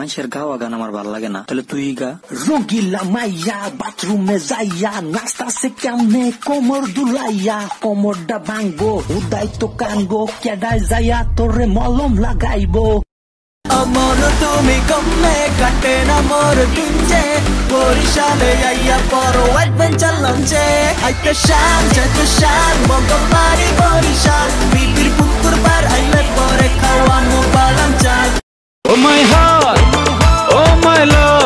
মানুষের গাওয়া গান আমার ভালো লাগে না, তাহলে তুই গা। রোগিলা মাইয়া বাথরুমে যাইয়া নাস্তা সে কেমনে কোমর দুলাইয়া, কোমরটা ভাঙবো উদাই তো কানবো, কেডায় যাইয়া তোরে মলম লাগাইবো। अमर तुमी कम्मे काटे ना मोर दिनजे, बरिशाले आइया परो एडवेंचर लंचे। आइते शाम जते शाम मगो पारी बरिशाल, बिबिर पुकुर पार आइले परे खावानो बालांचाल। Oh my heart oh my love,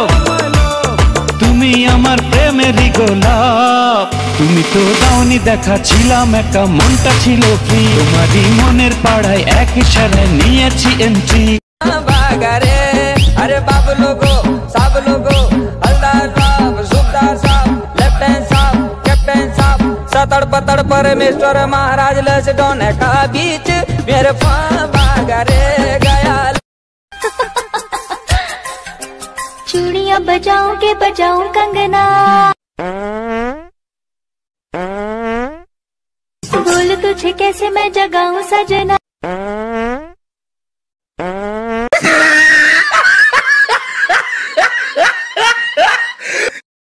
তুমি আমার প্রেমেরই গোলাপ। তুমি তো দাওনি দেখা, ছিলাম একা, মনটা ছিল ফ্রি। তোমারই মনের পাড়ায় এক ইশারায় নিয়েছি এন্ট্রি। बागरे अरे बाबू लोगो सब लोगो, हलदार साहब सुबदार साहब लेफ्ट हैंड साहब कैप्टन साहब, सतड़ पतड़ परमेश्वर महाराज लसडोने का बीच मेरे बागरे गया। चूड़ियां बजाऊं के बजाऊं कंगना, बोल तुझे कैसे मैं जगाऊं सजना।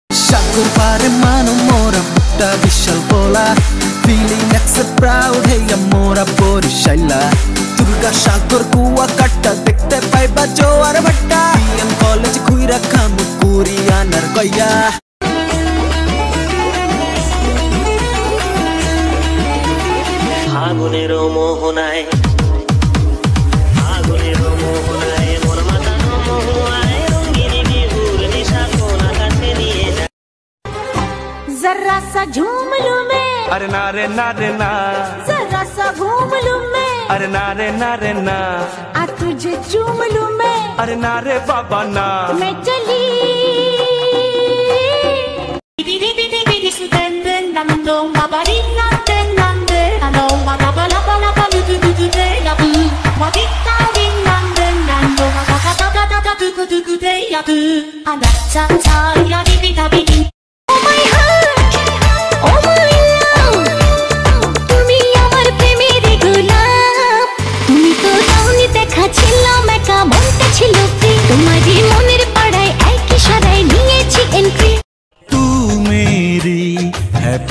Shakur pare mano mora mutta vishal bola, feeling so proud hey amora borishaila। Durga Shakur kuwa katta dekte paiba jowar bhatta, PM college khuira kham kuriya nargaya। আগুনের মোহনায় जरा सा झूम लूं मैं, अरे ना रे ना रे ना, जरा सा घूम लूं मैं, अरे ना रे ना रे ना, आ तुझे चूम लूं मैं, अरे ना रे बाबा ना। मैं चली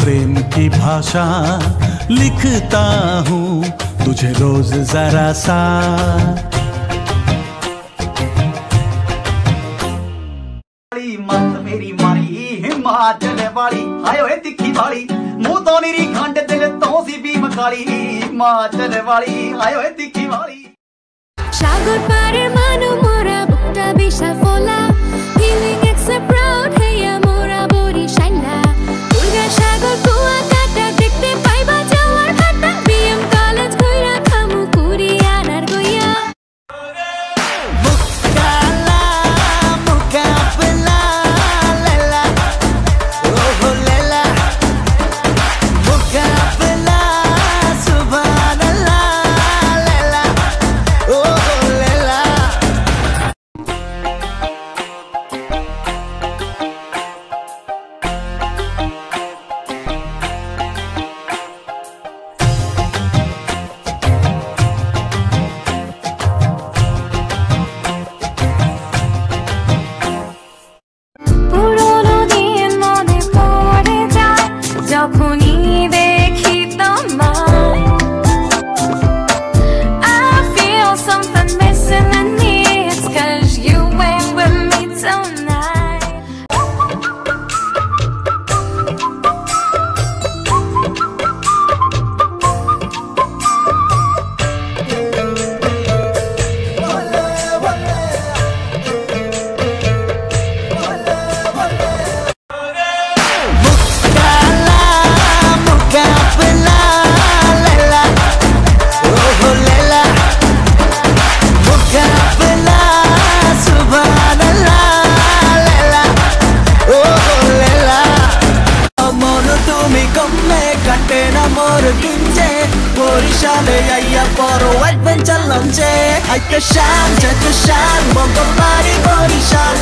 प्रेम की भाषा लिखता हूँ तुझे रोज जरा सा। मत मेरी मारी हिमाचल वाली, हाय ओए तिखी वाली, मुंह तो निरी खंड दिल तो सी भी मकाली। हिमाचल वाली हाय ओए तिखी वाली। সাগর পারের মানো মোরা বুকটা বিশাল ফোলা, ফিলিং এক্সট্রা প্রাউড হেয়া মোরা বরিশাইলা। দুর্গা সাগর কুয়া কাটা দেখতে পাইবা যাওয়ার ভাটা, বিএম কলেজ কইরা খামু কুরিয়া নার গইয়া। मुकाला मुकाबला लेला ओह लेला, मुकाबला सुभान अल्लाह लेला ओह लेला। পুরোনো দিন মনে পড়ে যায় যখনই দেখি তোমায়। I feel something missing in me, it's 'cause you went with me tonight. मुकाला मुकाबला लेला ओह लेला, मुकाबला सुभान अल्लाह लेला ओह लेला। अमर तुमी कम्मे काटे ना मोर दिनजे, बरिशाले आइया परो एडवेंचर लंचे। आइते शाम जते शाम मगो पारी बरिशाल,